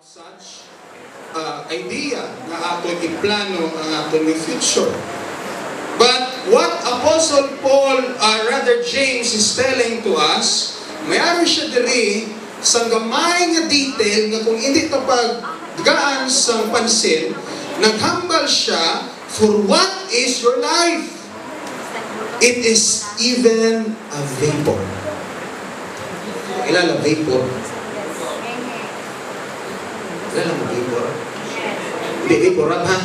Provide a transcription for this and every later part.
such idea na atong iplano ang atong future. But what Apostle Paul, rather James, is telling to us, mayroon siya diri sa gamay nga detail nga kung hindi ito paggaan sa pansin, naghambal siya for what is your life. It is even a vapor. Kilala vapor? Kilala mo vapor? Hindi vapor ha?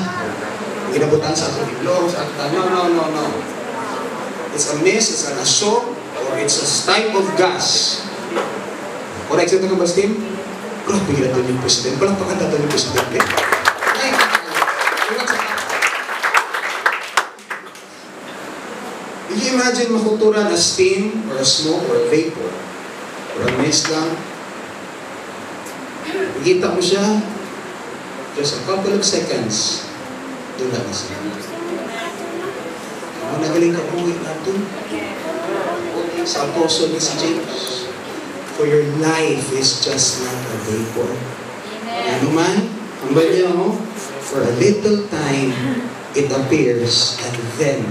Ginabutan sa atong itlog, sa atong no. It's a mist, it's an assault, or it's a type of gas. Correct sa ito ka ba, Steve? Grabe gila ito yung president. Palakpakan natin yung presidente. Did you imagine makuturan a steam, or a smoke, or a vapor, or a mist lang? Nakita mo siya, just a couple of seconds, doon na siya. Ang nagaling ka uwi natin sa apostle ni si James. For your life is just like a vapor. Ano man, ang banya mo, for a little time, it appears and then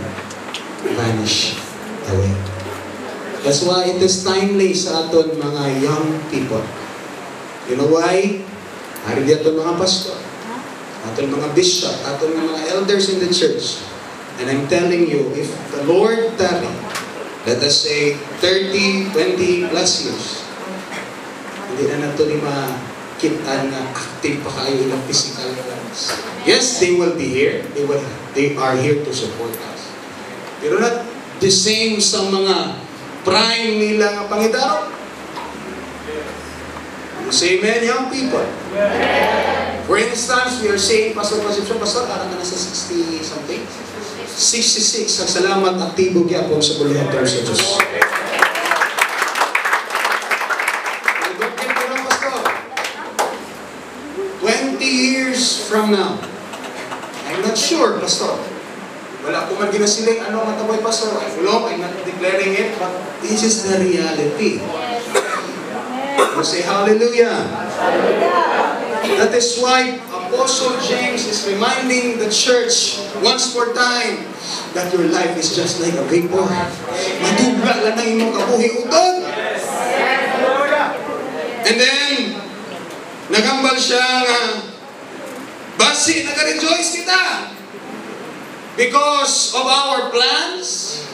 vanish away. That's why it is timely sa aton mga young people. You know why? Hari di aton mga pastor, aton mga bishop, aton mga elders in the church. And I'm telling you, if the Lord tarry, let us say 30, 20 plus years, hindi na nato ni makitaan na active pa kayo ilang physical lives. Yes, they will be here. They are here to support us. Pero not the same sa mga prime nila nga pangitaro. You say, amen, young people. For instance, we are saying, Pastor, arang ka na sa 60 something? 66. Ang salamat, aktibo kaya po sa buluhan tayo sa Diyos. From now, I'm not sure, Pastor. Wala ko man ginasiling ano ang mataboy, Pastor. I'm not declaring it, but this is the reality. You say hallelujah. That is why Apostle James is reminding the church once more time that your life is just like a vapor. Madugla lang ang imong kabuhi utod. And then, nagambal siya nga, basi, nag-rejoice kita because of our plans,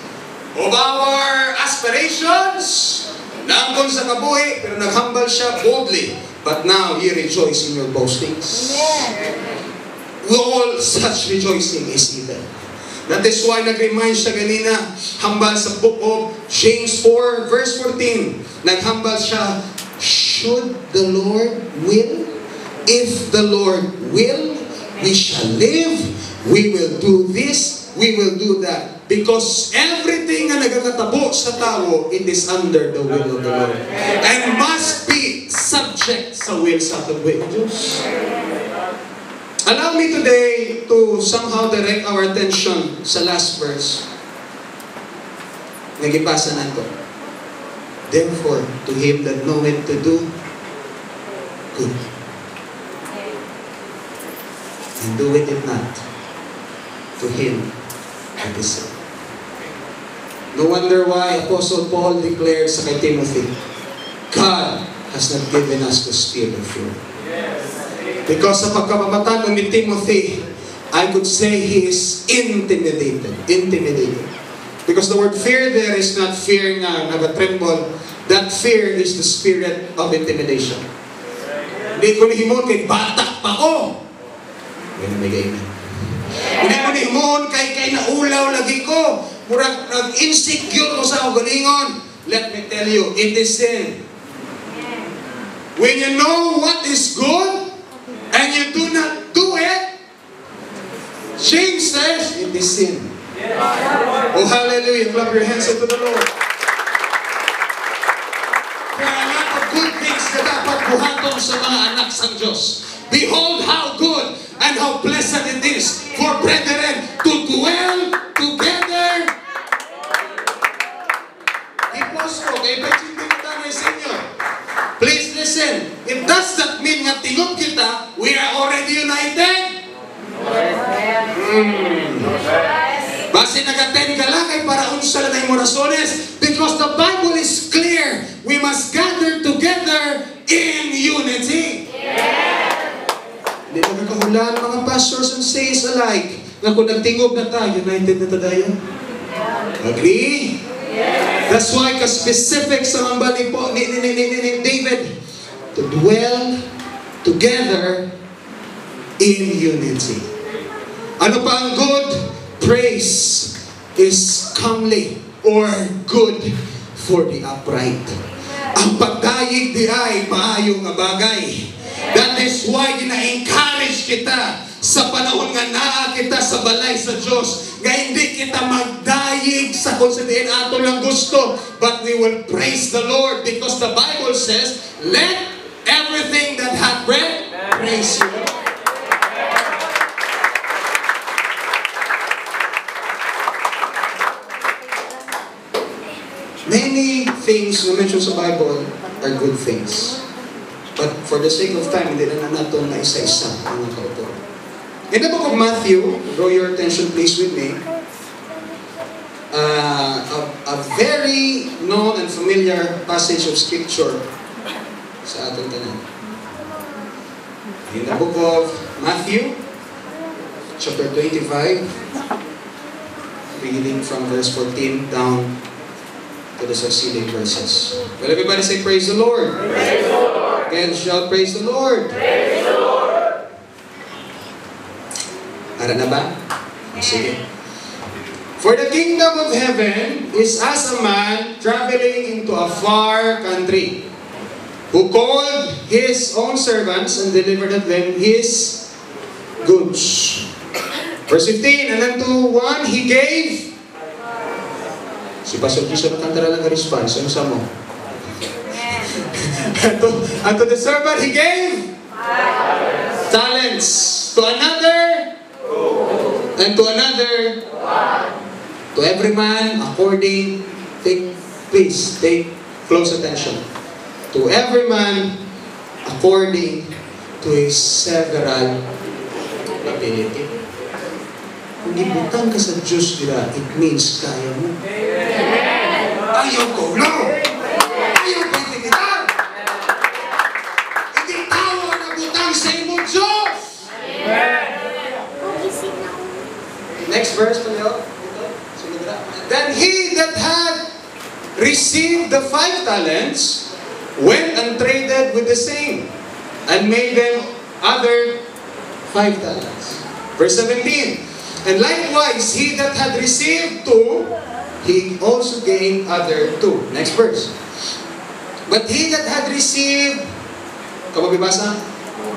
of our aspirations, naangkon sa kabuhi, pero naghambal siya boldly. But now, ye rejoice in your boastings. All such rejoicing is evil. That is why nag-remind siya ganina, hambal sa book of James 4, verse 14. Naghambal siya, should the Lord will? If the Lord will, we shall live, we will do this, we will do that. Because everything na nagkakatabo sa tao, it is under the will of the Lord. And must be subject sa will sa ating will. Allow me today to somehow direct our attention sa last verse. Nagipasa na ito. Therefore, to him that knoweth to do good, and doeth it not, to him that is sin. No wonder why Apostle Paul declared sa kay Timothy, God has not given us the spirit of fear. Because sa pagkababatan ni Timothy, I could say he is intimidated. Because the word fear there is not fear na nag-tremble. That fear is the spirit of intimidation. Hindi ko nihimon kay batak pa ko. Hindi mo nihimon kay naulaw lagi ko. Murag nag-insecure ko sa galingon. Let me tell you, it is sin. When you know what is good and you do not do it, James says, it is sin. Oh, hallelujah. Clap your hands unto the Lord. There are a lot of good things na dapat buhaton sa mga anak sa Diyos. Behold how good and how pleasant it is for brethren to dwell together. Please listen. It does not mean nga tingog kita ulan, mga pastors and saints alike, nga kung nagtingob na ta, united na ta dayon. Agree? Yes. That's why ka-specific sa mga ni David to dwell together in unity. Ano pa ang good? Praise is comely or good for the upright. Ang pagdayig di ay maayong nga bagay. That is why gina-encourage kita sa panahon nga naa kita sa balay sa Diyos, nga hindi kita magdayig sa kung sabihin ato lang gusto, but we will praise the Lord because the Bible says, let everything that hath breath praise you. Many things na mentioned sa Bible are good things. But for the sake of time, hindi na natin na isa-isa ang nakaupo. In the book of Matthew, draw your attention please with me, a very known and familiar passage of Scripture sa atong tanan. In the book of Matthew, chapter 25, reading from verse 14 down to the succeeding verses. Will everybody say praise the Lord? Praise the Lord. Again, shout praise the Lord. Praise the Lord. Ara na ba? Sige. For the kingdom of heaven is as a man traveling into a far country, who called his own servants and delivered unto them his goods. Verse 15, and unto one he gave. Si Pastor Jason nakantara lang response. Ano sa mo? Unto the servant he gave talents. To another, and to another, to every man according. Please take close attention. To every man according to his several ability. Kung ibutang ka sa Diyos dira, it means kaya mo. Ayaw ko, no! Ayaw ko itigitang! Hindi tao na butang sa imong Diyos! Next verse, pala. Then he that had received the 5 talents went and traded with the same, and made them other 5 talents. Verse 17. And likewise, he that had received 2, he also gained other 2. Next verse. But he that had received, kababibasa,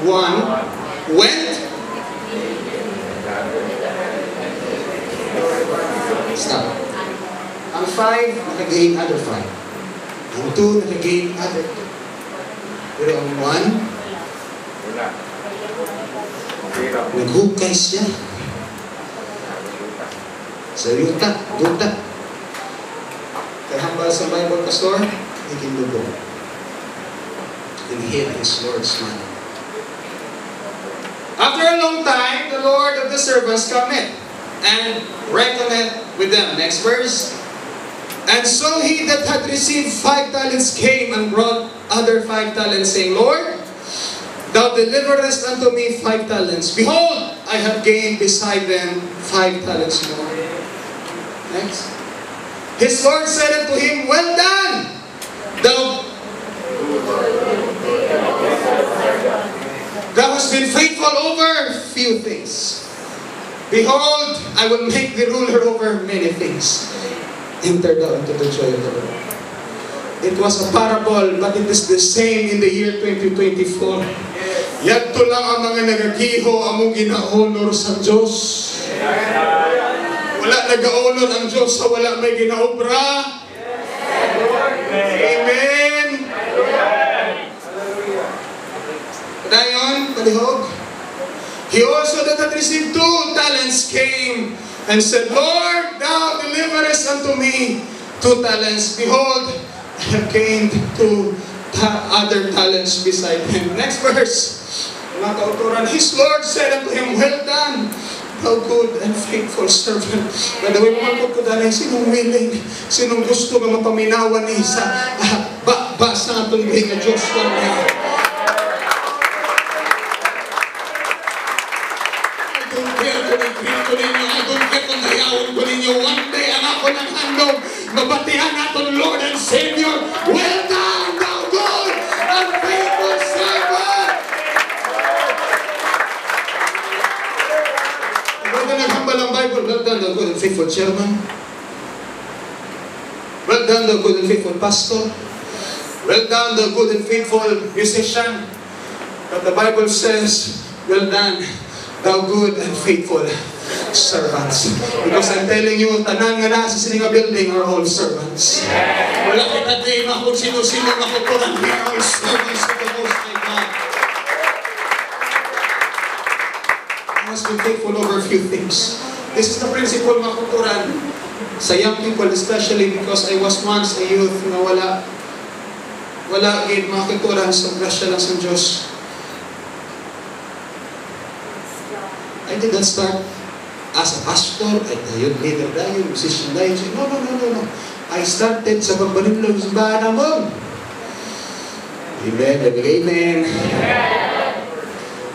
1, went. Stop. Ang 5, nakagain other 5. Ang 2, nakagain other 2. Pero ang 1, naghukay siya. Sa yuta, duta. Kahambal sa Bible pastor, ikinubo. And hid his Lord's money. After a long time, the Lord of the servants cometh and reckoneth with them. Next verse. And so he that had received 5 talents came and brought other 5 talents, saying, Lord, thou deliverest unto me 5 talents. Behold, I have gained beside them 5 talents more. Next. His Lord said unto him, well done, thou hast been faithful over few things. Behold, I will make thee ruler over many things. Enter thou into the joy of the Lord. It was a parable, but it is the same in the year 2024. Yadto lang ang mga nagagiho among gina-honor sa Diyos. Wala nag-honor ang Diyos sa wala may ginaobra. Amen. Dayon, palihog. He also that had received 2 talents came and said, Lord, thou deliverest unto me 2 talents. Behold, I have gained 2 other talents beside him. Next verse. Mga kauturan, his Lord said unto him, well done, thou good and faithful servant. Nadawin mo man ko dalay, sinong willing, sinong gusto nga mapaminawan ni sa basa nga itong nga Diyos. ako ng handog. Mabatihan natin Lord and Savior. Well done, thou good and faithful servant. Bago naghambal ang Bible, well done, thou good and faithful chairman. Well done, thou good and faithful pastor. Well done, thou good and faithful musician. But the Bible says, well done, thou good and faithful servants. Because I'm telling you, tanan nga na sa sininga building are all servants. Wala kita din ako sino-sino makukuran. We are all servants of the Most High God. I must be faithful over a few things. This is the principle makukuran sa young people, especially because I was once a youth na wala gid makukuran sa grasya lang sa Diyos. I did not start as a pastor, at a youth leader dayon, musician dayon. No. I started sa pagbalilog sa bahan mo. Amen, amen.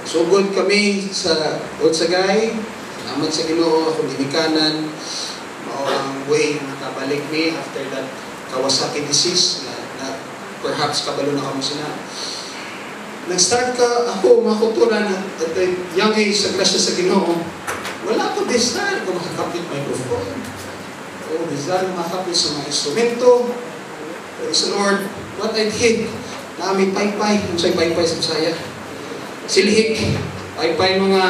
So good kami sa Utsagay. Salamat sa Ginoo, ako dinikanan. Mao ang way na nakabalik me after that Kawasaki disease na perhaps kabalo na kamo sila. Nag-start ako makuturan at the young age sa grasya sa Ginoo. Wala ko desire kung makakapit microphone. O desire makakapit sa mga instrumento. Praise the Lord. What I did, namin paypay. Kung sa'y paypay sa Bisaya. Silhik. Paypay mga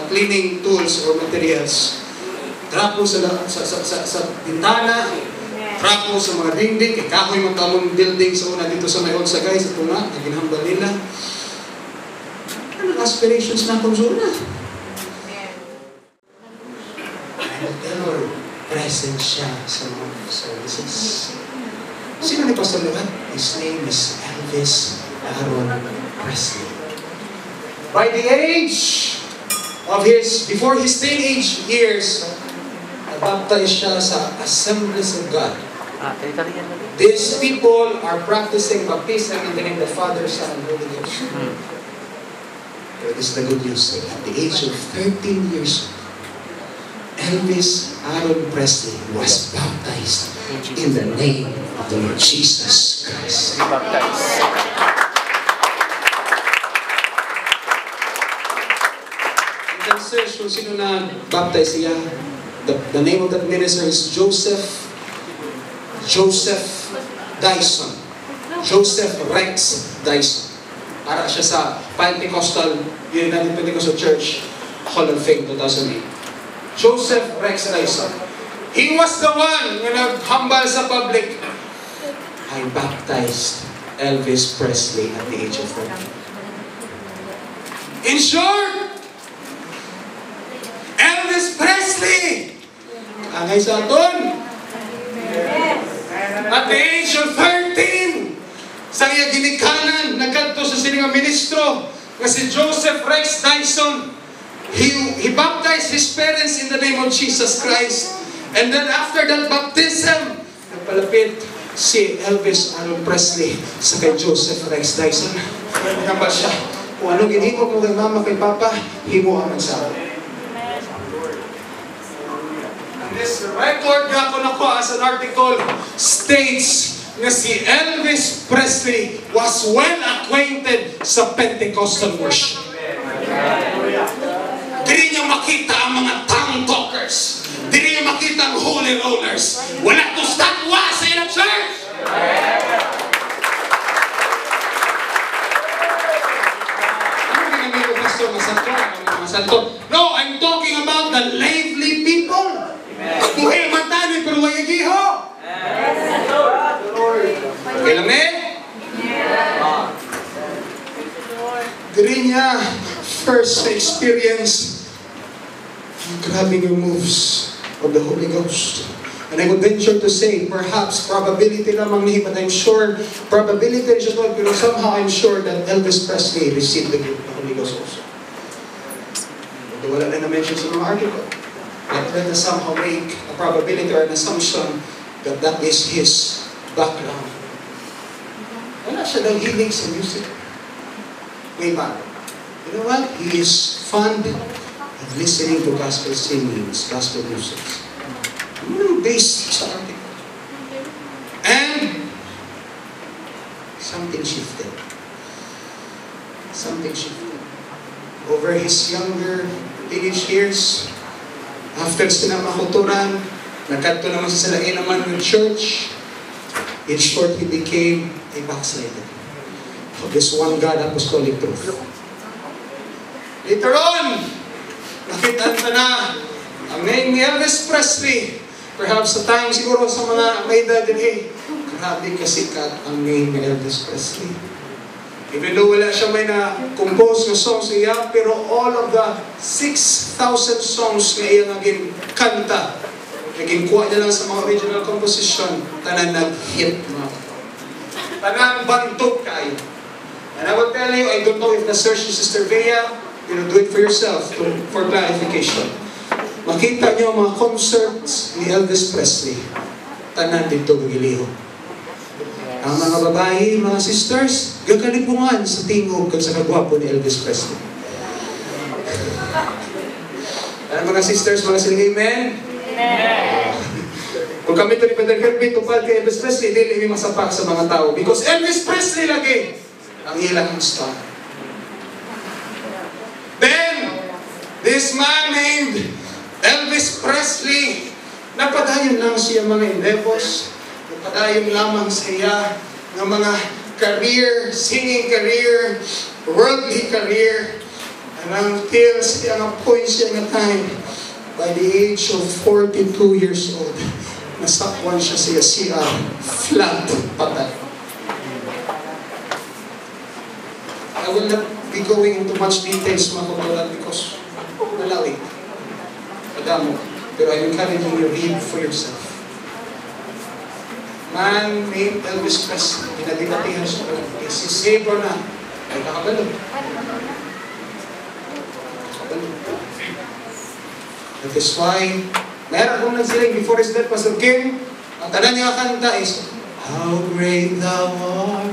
cleaning tools or materials. Trapo sa bintana. Trapo sa mga dingding, kahoy magkamong building sa una dito sa may Utsagay, sa tunga, na ginhambal nila. Anong aspirations na akong zona? Ever present siya sa mga services. Sino ni Pastor Lugan? His name is Elvis Aaron Presley. By the age of before his teenage years, nabaptize siya sa Assemblies of God. These people are practicing baptism in the name of the Father, Son, and Holy Ghost. But this is the good news. At the age of 13 years old, Elvis Aaron Presley was baptized in the name of the Lord Jesus Christ. You can search kung sino na baptize siya. The name of that minister is Joseph Dyson. Joseph Rex Dyson. Para siya sa Pentecostal, United Pentecostal Church Hall of Fame 2008. Joseph Rex Dyson. He was the one na naghambal sa public. I baptized Elvis Presley at the age of 13. In short, Elvis Presley angay sa aton. At the age of 13, sa iya ginikanan, nagkanto sa sininga ministro, na si Joseph Rex Dyson. He baptized his parents in the name of Jesus Christ. And then after that baptism, nagpalapit si Elvis Aaron Presley sa kay Joseph Rex Dyson. Nagkamba siya, kung ano ginhimo ko kay mama, kay papa, himo ang sa akin. This record gapon ako as an article states na si Elvis Presley was well acquainted sa Pentecostal worship. Dili niya makita ang mga tongue talkers. Dili niya makita ang holy rollers. Wala to statwa sa ilang church. Ano ginamit ko, Pastor? Masanto? No, I'm talking about the lively people. Buhay mantani pero wayagiho. Okay lang eh? Dili niya first experience ang grabbing yung moves of the Holy Ghost. And I would venture to say, perhaps probability lamang niya, but I'm sure probability is just one, pero somehow I'm sure that Elvis Presley received the Holy Ghost also. But wala na na-mention sa mga article. But let us somehow make a probability or an assumption that that is his background. Wala siya daw hiling sa music. May ba? You know what? He is fond of listening to gospel singings, gospel music. based sa article. And something shifted. Something shifted. Over his younger teenage years, after sinamakuturan, nagkadto naman sa salain naman ng church. In short, he became a backslider of this one God apostolic truth. Later on, nakita na ang name ni Elvis Presley. Perhaps sa time siguro sa mga may edad din, grabe kasikat ang name ni Elvis Presley. Even though wala siya may na-compose ng songs niya, pero all of the 6,000 songs na iya naging kanta, naging kuha niya lang sa mga original composition, tanan nag-hit mga tanan bantog kayo. And I will tell you, I don't know if na-search ni Sister Bea, do it for yourself for clarification. Makita niyo mga concerts ni Elvis Presley, tanan dito gagiliho. Ang mga babae, mga sisters, gagalipungan sa tingog kag sa kagwapo ni Elvis Presley. Ano mga sisters, mga siling amen? Amen. Kung kami ito ni Brother Kirby, tupad kay Elvis Presley, hindi may masapak sa mga tao. Because Elvis Presley lagi ang ilang star. Then, this man named Elvis Presley, napadayon lang siya mga endeavors, napadayon lamang siya ng mga career, singing career, worldly career, and until siya na-point siya na time, by the age of 42 years old, nasakwan siya siya flat patay. I will not be going into much details mga kapatid because malawig. Madamo. Pero I encourage you to read for yourself. Man named Elvis Presley, pinagdidatihan siya. Si Savior na, ay nakabalog. That is why, meron akong nagsiling before his death, Pastor Kim, ang tanan niya kanta is, How great thou art,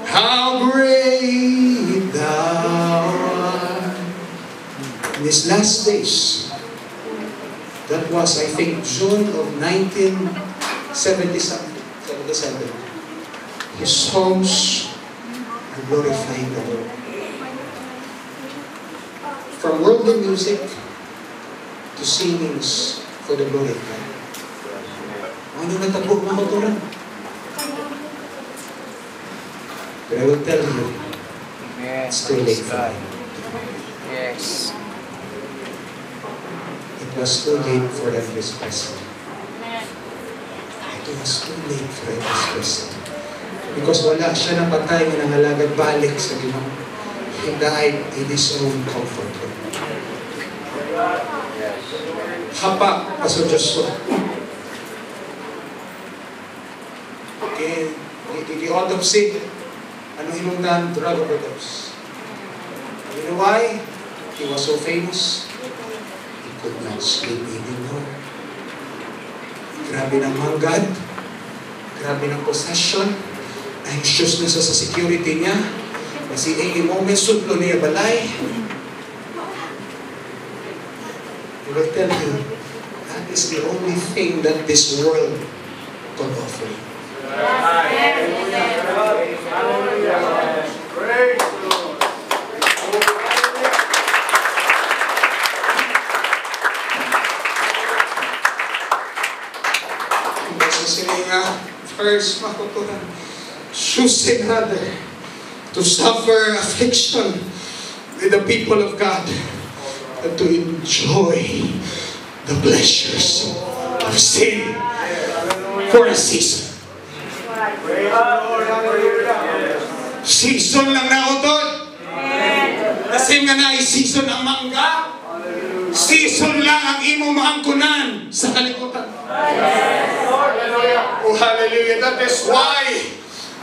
how great thou art. In his last days, that was, I think, June of 1977. His songs are glorifying the Lord. From worldly music to singings for the glory of God. Ano natagpo mga kauturan? But I will tell you, it's too late for me. Yes. It was too late for Elvis Presley. It was too late for Elvis Presley. Because wala siya napatay na nangalagad balik sa Ginoo. He died in his own comfort room. Hapa, Pastor Joshua. Okay, the autopsy, ano hinungdan? Drug overdose. You know why? He was so famous, he could not sleep anymore. Grabe ng manggad, grabe ng possession, anxious na sa security niya, kasi any moment, sudlo niya balay. I will tell you, that is the only thing that this world can offer you. First, makuturan, choosing rather to suffer affliction with the people of God than to enjoy the pleasures of sin for a season. Season lang na utod. Kasi nga na season ang mangga. Season lang ang imo maangkunan sa kalibutan. Oh, hallelujah. That is why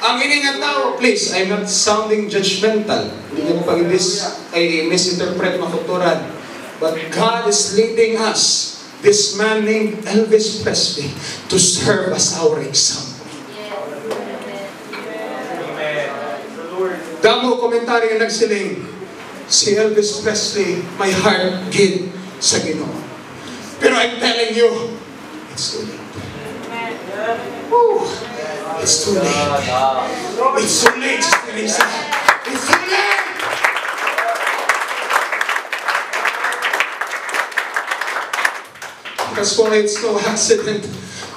ang ini nga tao, please, I'm not sounding judgmental. Hindi ko pag-this ay misinterpret makuturan. But God is leading us, this man named Elvis Presley, to serve as our example. Damo komentary nga nagsiling, si Elvis Presley, my heart gid sa Ginoo. Pero I'm telling you, it's too late. Woo. It's too late. It's too late, Sister Risa. It's too late. That's why it's no accident.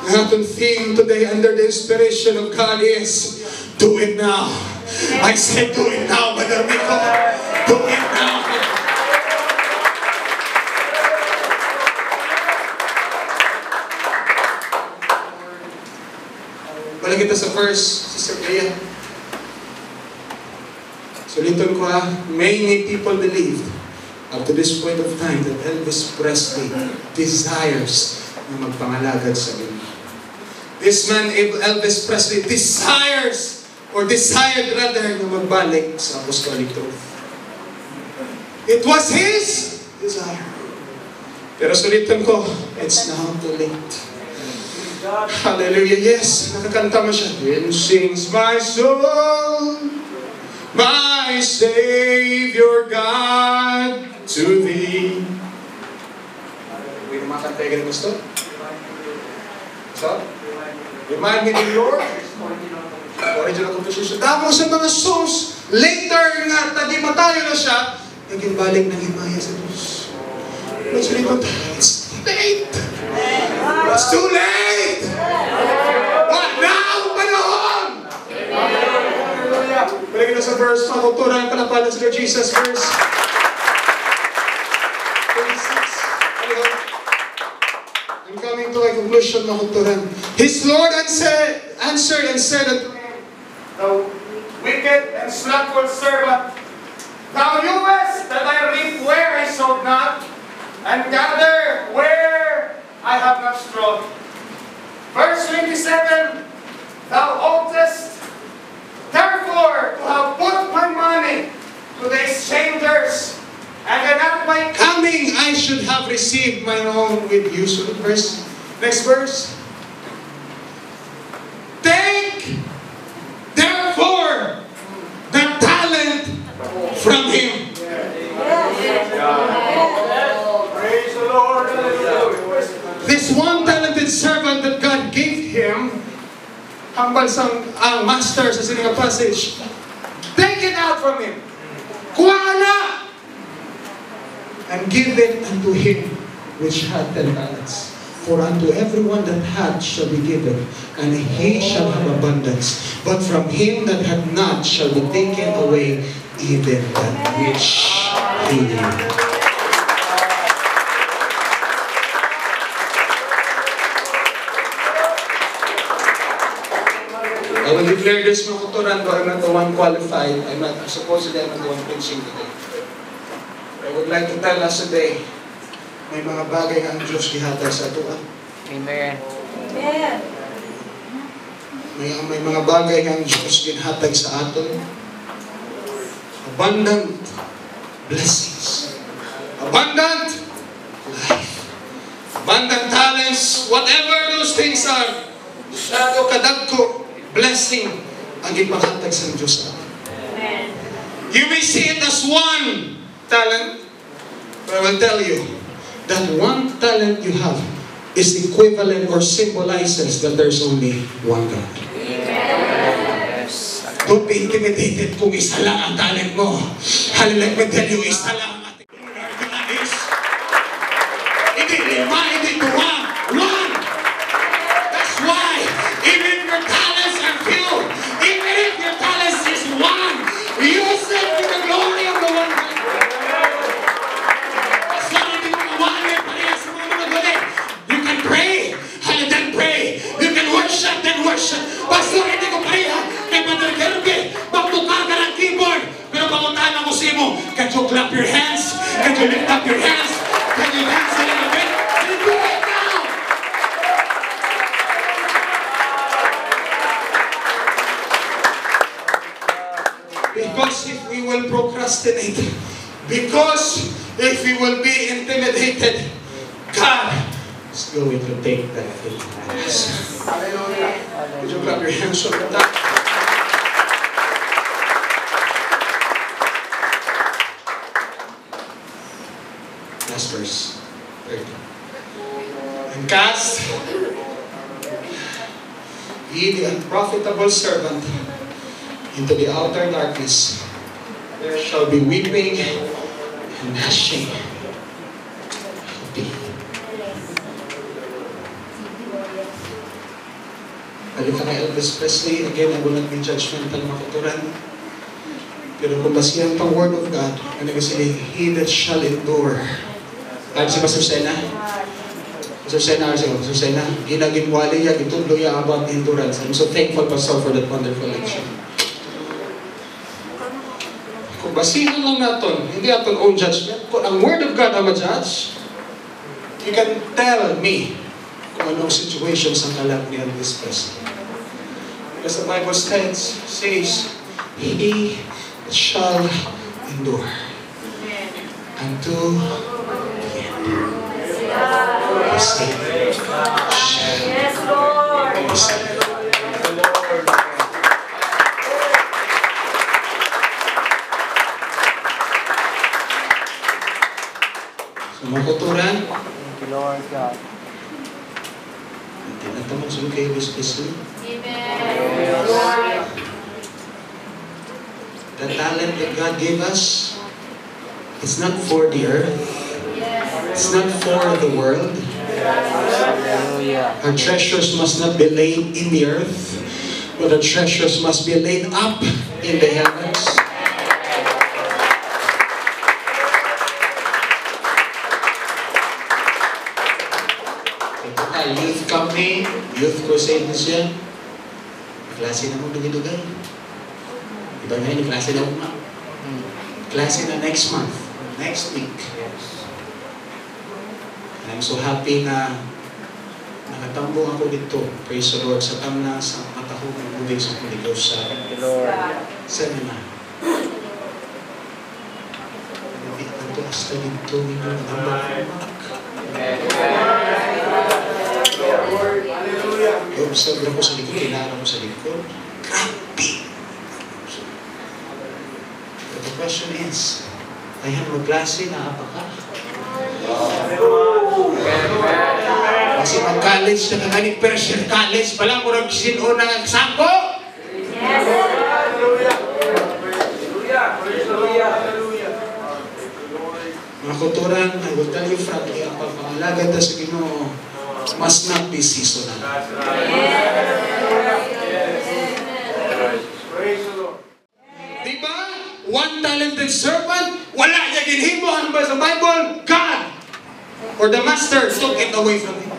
The ating theme today under the inspiration of God is, do it now. I said do it now, Brother Miko. Do it now. Balik kita sa verse, Sister Bea. Sulitan ko many people believed up to this point of time that Elvis Presley desires na magpangalagad sa Ginoo. This man, Elvis Presley, desires or desired rather na magbalik sa apostolic truth. It was his desire. Pero sulitan ko, it's now too late. Hallelujah. Yes, nakakanta mo siya. Then sings my soul, my Savior God, to Thee. Hindi naman kanta yung gusto? So? Remind me of the Lord. Original composition. Tapos sa mga songs, later nga, tadi matayo na siya, naging balik ng himaya sa Diyos. It's too late. It's too late. What now? Panahon! Balik na sa verse, makuturan ka na pala sa Jesus, verse 36. I'm coming to a conclusion, makuturan. His Lord answered and said unto him, "Thou wicked and slothful servant, thou knewest that I reap where I sowed not, and gather where I have not strawed." Verse 27, thou oughtest therefore to have put my money to the exchangers, and then at my coming I should have received mine own with use. Next verse. Take therefore the talent from him. Praise the Lord. This one talented servant that God gave him, hambal sang ang master sa sininga passage, take it out from him. Kuha na! And give it unto him which had 10 talents. For unto everyone that had shall be given, and he shall have abundance. But from him that had not shall be taken away even that which he had. I will declare this mga kuturan, but I'm not the one qualified. Supposedly I'm not the one preaching today. I would like to tell us today, may mga bagay ang Diyos gihatag sa ato. Amen. Amen. May mga bagay ang Diyos gihatag sa aton. Abundant blessings. Abundant life. Abundant talents. Whatever those things are. Shadow kadagko. Blessing ang ipanghatag sa Diyos sa atin. You may see it as one talent, but I will tell you that one talent you have is equivalent or symbolizes that there's only one God. Yes. Don't be intimidated kung isa lang ang talent mo. Hallelujah, let me tell you, isa lang ang ating God is. Hindi lima, hindi tuwa. One! That's why, even if your talents are few, even if your talents is one, use it to the glory of the one God. You can pray, and then pray. You can worship, then worship. Pastor, hindi ko pareha. Kay Brother Gerbe, magtukar ka ng keyboard. Pero panguntahan ako sa imo, can you clap your hands? Can you lift up your hands? Can you dance a little bit? Can you do it now? Because if we will procrastinate, because if we will be intimidated, God is going to take that thing from us. Hallelujah. Would you clap your hands for that? Last verse. 30. And cast ye the unprofitable servant into the outer darkness. There shall be weeping and gnashing of teeth. Balik ka kay Elvis Presley. Again, I will not be judgmental, mga katuran. Pero kung basihan pang word of God, na nagasiling, he that shall endure. Ano si Pastor Sena? Pastor Sena, ginagimwali ya, gitudlo ya about endurance. I'm so thankful, Pastor, for that wonderful lecture. Kung basihan lang natin, hindi natin own judgment. Kung ang word of God ang ma-judge, you can tell me kung anong situations ang kalag ni Elvis Presley. Because the Bible says, he shall endure unto the end. Yes, Lord. So, mga kuturan, Thank you, Lord God. tinatamang sa kay Elvis Presley. Amen. The talent that God gave us, it's not for the earth. It's not for the world. Hallelujah. Our treasures must not be laid in the earth, but our treasures must be laid up in the heavens. Ito na, youth company, youth crusade na siya. Klase na mo dugay-dugay. Iba na yun, klase na mo. Klase na next month, next week. I'm so happy na nakatambong ako dito. Praise the Lord. Sa tamna sa mata ko ng moving sa Holy Ghost sa cinema. Hindi ito hasta dito yung tambang. Yung sabi ko sa likod, kinara ko sa likod. Grabe! But the question is, ay ang mag-klase na apa ka? Kasi mag-college na kagaling first year college, pala mo rin sino na nagsako? Yes! Mga kuturan, I will tell you frankly, ang pagpangalagad na sa Ginoo must not be seasonal. Diba? One talented servant, wala niya ginhimo. Ano ba sa Bible? God or the master took it away from him.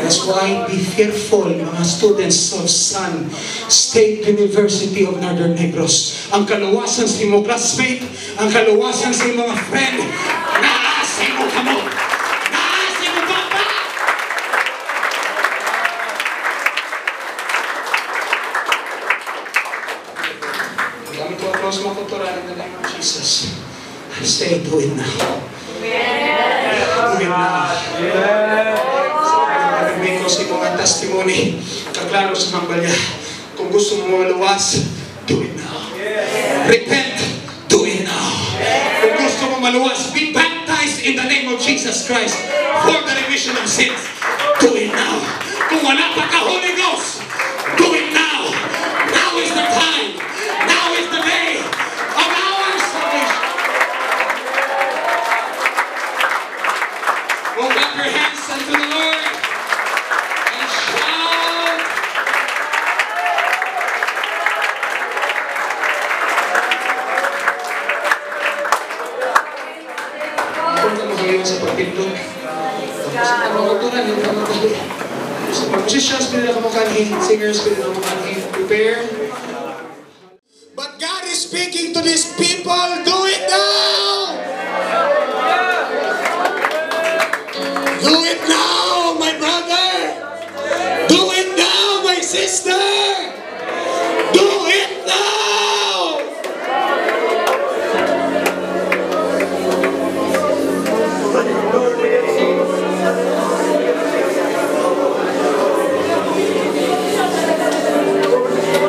That's why be fearful, mga students of San State University of Northern Negros. Ang kaluwasan sa imong classmate, ang kaluwasan sa imong mga friend, naasa mo kamo. Naasa mo papa! Gamit ko applause mga kuturan in the name of Jesus. Say, do it now. Do it now. Sabi ko sa mga testimony, kaklaro sa mambalya, kung gusto mo maluwas, do it now. Repent, do it now. Kung gusto mo maluwas, be baptized in the name of Jesus Christ for the remission of sins. Do it now. Kung wala pa ka Holy Ghost, do it now. Now is the time. Now is the day of our salvation. Hold up your hands unto the Lord and shout. Kung ka magaling sa pagpindot, tapos ang mga kulturan, yung mga magaling. Sa mga musicians, pwede na kamukanhin. Singers, pwede na kamukanhin. Prepare. But God is speaking to these people. Do it now! Do it now, my brother! Do it now, my sister! Do it now!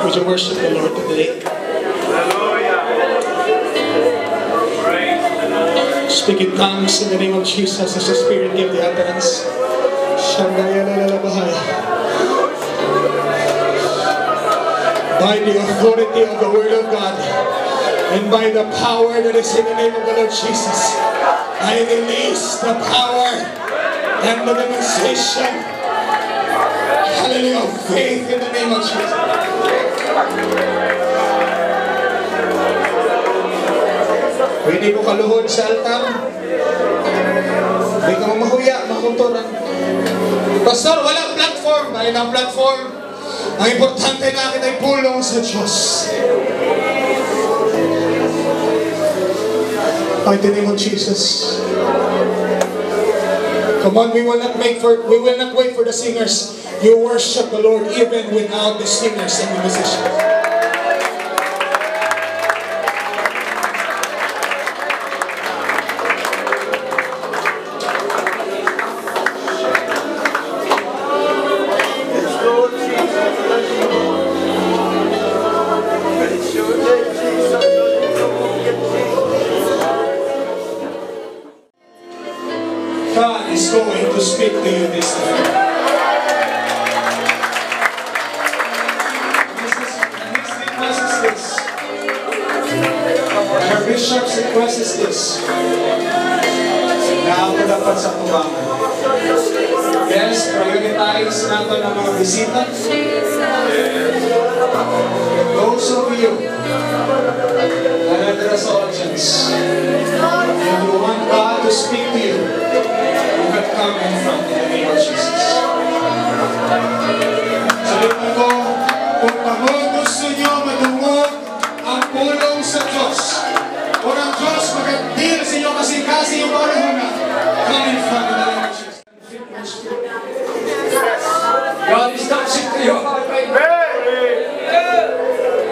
Would you worship the Lord today? Speak in tongues in the name of Jesus as the Spirit give the utterance. By the authority of the Word of God and by the power that is in the name of the Lord Jesus, I release the power and the demonstration, hallelujah, of faith in the name of Jesus. Pwede mo kaluhod sa altar. Hindi ka mahuya, makuturan. Pastor, walang platform. Dahil ang platform, ang importante natin ay pulong sa Diyos. By the name of Jesus. Come on, we will not wait for the singers. You worship the Lord even without the singers and the musicians. God is going to speak to you this time. Our bishop's request is this. Now, dapat sa tubangan. Yes, prioritize natin ang mga bisita. Those of you that are there as audience, if you want God to speak to you, you can come in front in the name of Jesus. Sabihin ko, kung gusto nyo madungog ang pulong sa Diyos, o ang Diyos mag-deal sa inyo kasi yung orehon na, come in front in the name of Jesus. God is touching to your heart right now.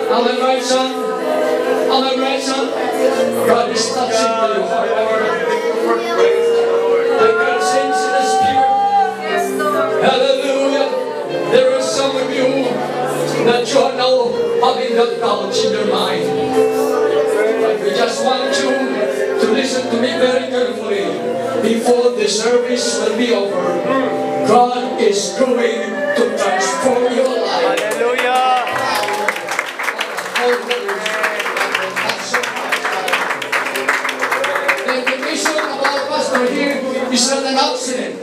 On the right son, on the right son, God is touching to your heart. I can sense in the spirit. Hallelujah. There are some of you that you are now having that doubt in your mind. But we just want you to listen to me very carefully. Before the service will be over, God is going to transform your life. Hallelujah. The invitation of our pastor here is not an accident.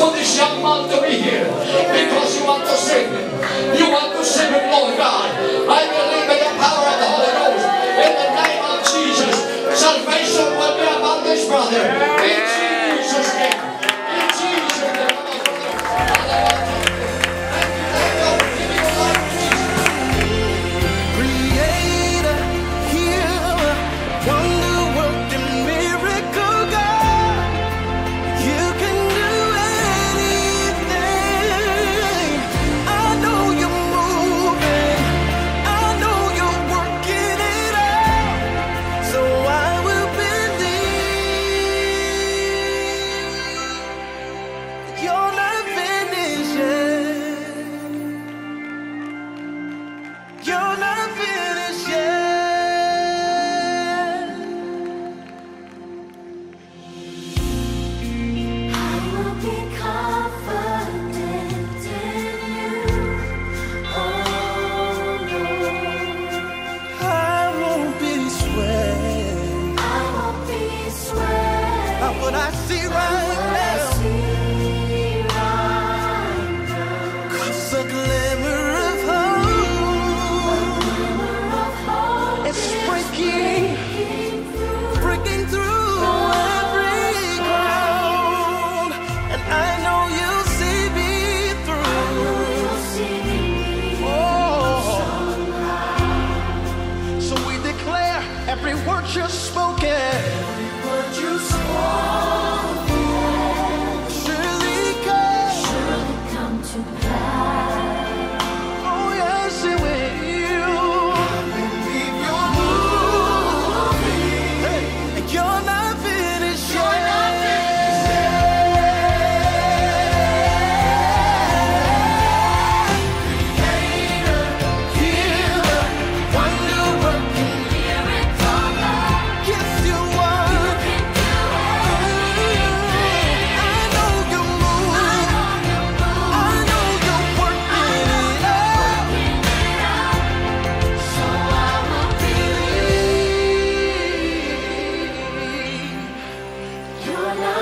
For this young man to be here, because you want to save him. You want to save him, Lord God. I believe in the power of the Holy Ghost. In the name of Jesus, salvation will be about this brother. In Jesus' name. In Jesus' name. Creator, healer, wonder working miracle God. You can do anything.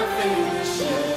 faith is sure.